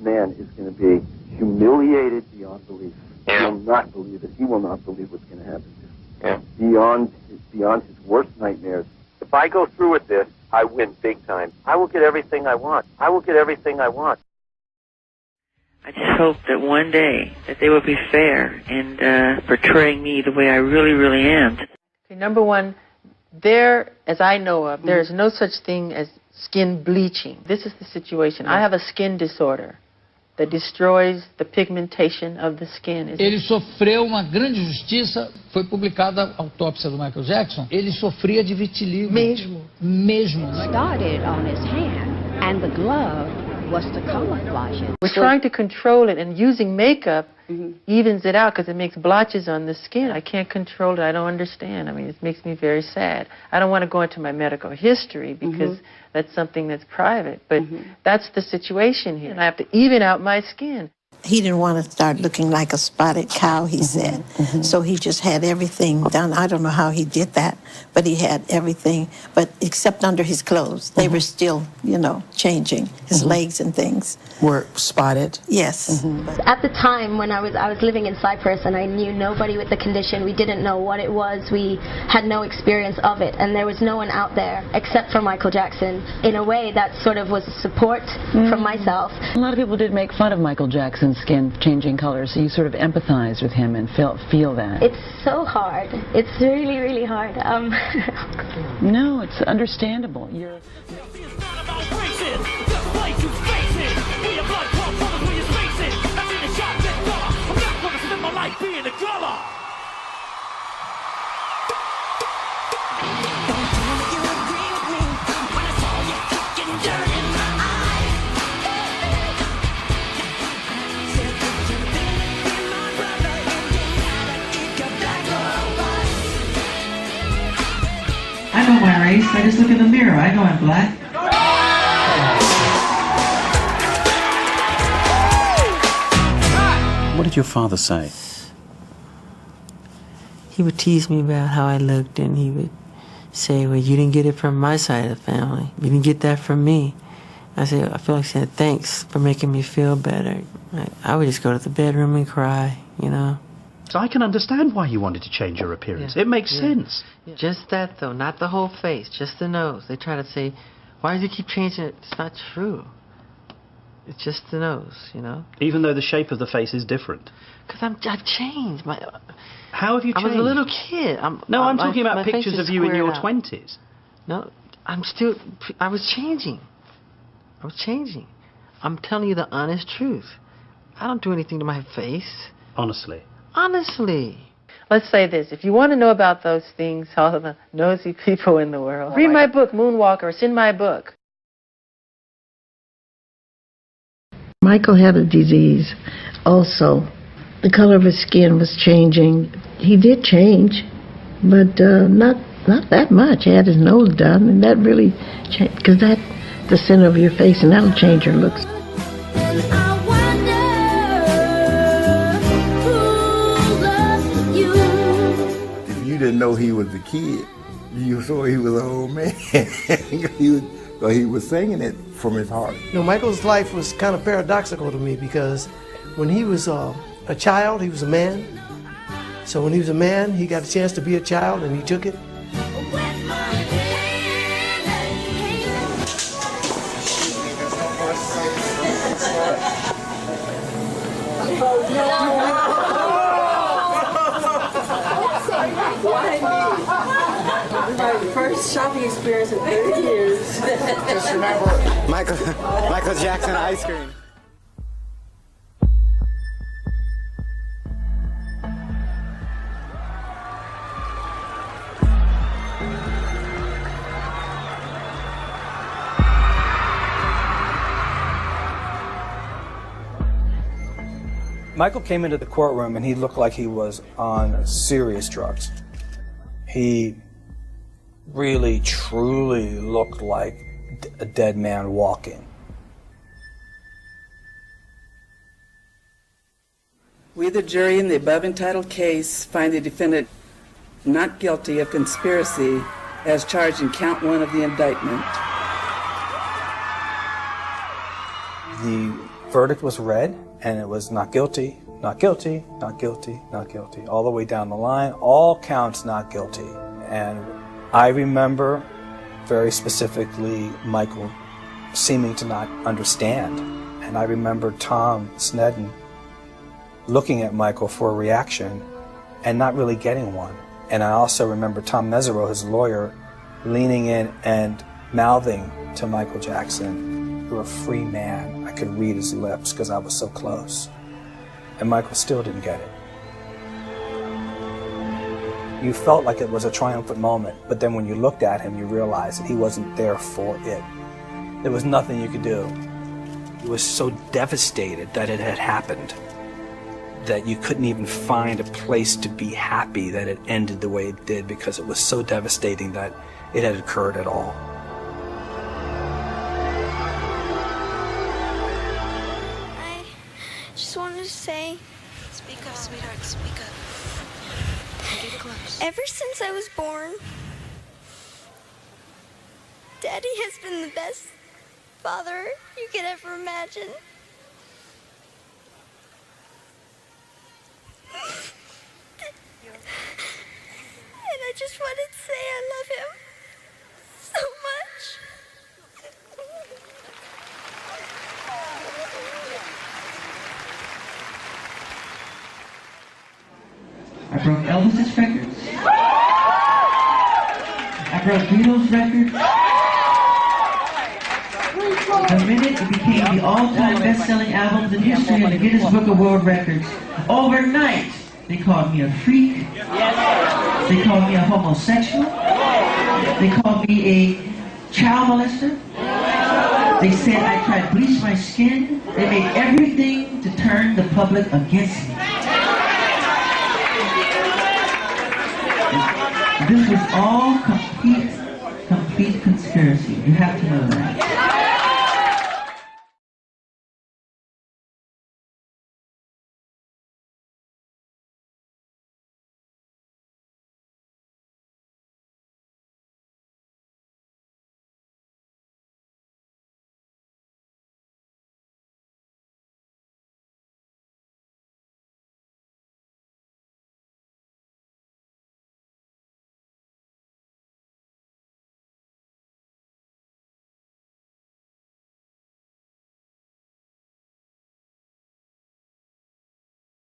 man is going to be humiliated beyond belief. Yeah. He will not believe it. He will not believe what's going to happen. Yeah. Beyond his worst nightmares. If I go through with this, I win big time. I will get everything I want. I will get everything I want. I just hope that one day that they will be fair in portraying me the way I really, really am. Okay, number one, there, as I know of, there is no such thing as skin bleaching. This is the situation. I have a skin disorder that destroys the pigmentation of the skin. Ele sofreu uma grande injustiça. Foi publicada a autópsia do Michael Jackson. Ele sofria de vitiligo. Mesmo. Started on his hand, and the glove was to camouflage it. We're trying to control it, and using makeup evens it out because it makes blotches on the skin. I can't control it. I don't understand. I mean, it makes me very sad. I don't want to go into my medical history because that's something that's private, but that's the situation here. And I have to even out my skin. He didn't want to start looking like a spotted cow, he said. So he just had everything done. I don't know how he did that, but he had everything, but except under his clothes. They were still, you know, changing. His legs and things were spotted. Yes. At the time when I was living in Cyprus and I knew nobody with the condition, we didn't know what it was, we had no experience of it, and there was no one out there except for Michael Jackson. In a way, that sort of was support from myself. A lot of people did make fun of Michael Jackson's skin changing colors, so you sort of empathize with him and feel that. It's so hard. It's really, really hard. No, it's understandable. You're... I don't wear race, I just look in the mirror, I know I'm black. What did your father say? He would tease me about how I looked, and he would say, well, you didn't get it from my side of the family. You didn't get that from me. I feel like saying, thanks for making me feel better. I would just go to the bedroom and cry, you know. So I can understand why you wanted to change your appearance. It makes sense. Just that, though, not the whole face, just the nose. They try to say, why do you keep changing it? It's not true. It's just the nose, you know. Even though the shape of the face is different. Because I've changed. How have you changed? I was a little kid. I'm talking about pictures of you in your 20s. No, I was changing. I'm telling you the honest truth. I don't do anything to my face. Honestly. Honestly. Let's say this. If you want to know about those things, all the nosy people in the world, read my book, Moonwalker. It's in my book. Michael had a disease also. The color of his skin was changing. He did change, but not that much. He had his nose done, and that really changed, because that's the center of your face, and that'll change your looks. If you didn't know he was a kid, you saw he was an old man. He was singing it from his heart. You know, Michael's life was kind of paradoxical to me, because when he was a child, he was a man. So when he was a man, he got a chance to be a child, and he took it. My first shopping experience in 30 years. Just remember Michael Jackson ice cream. Michael came into the courtroom and he looked like he was on serious drugs. He really, truly looked like a dead man walking. We, the jury, in the above entitled case, find the defendant not guilty of conspiracy as charged in count 1 of the indictment. The verdict was read, and it was not guilty, not guilty, not guilty, not guilty, all the way down the line, all counts not guilty. And I remember very specifically Michael seeming to not understand. And I remember Tom Snedden looking at Michael for a reaction and not really getting one. And I also remember Tom Mesereau, his lawyer, leaning in and mouthing to Michael Jackson, "You're a free man." I could read his lips because I was so close. And Michael still didn't get it. You felt like it was a triumphant moment, but then when you looked at him, you realized that he wasn't there for it. There was nothing you could do. He was so devastated that it had happened that you couldn't even find a place to be happy that it ended the way it did, because it was so devastating that it had occurred at all. I just wanted to say, speak up, sweetheart, speak up. Get close. Ever since I was born, Daddy has been the best father you could ever imagine. And I just wanted to say I love him so much. I broke Elvis's records. I broke Beatles' records. The minute it became the all-time best-selling albums in history in the Guinness Book of World Records, overnight they called me a freak. They called me a homosexual. They called me a child molester. They said I tried to bleach my skin. They made everything to turn the public against me. This was all complete conspiracy. You have to know that.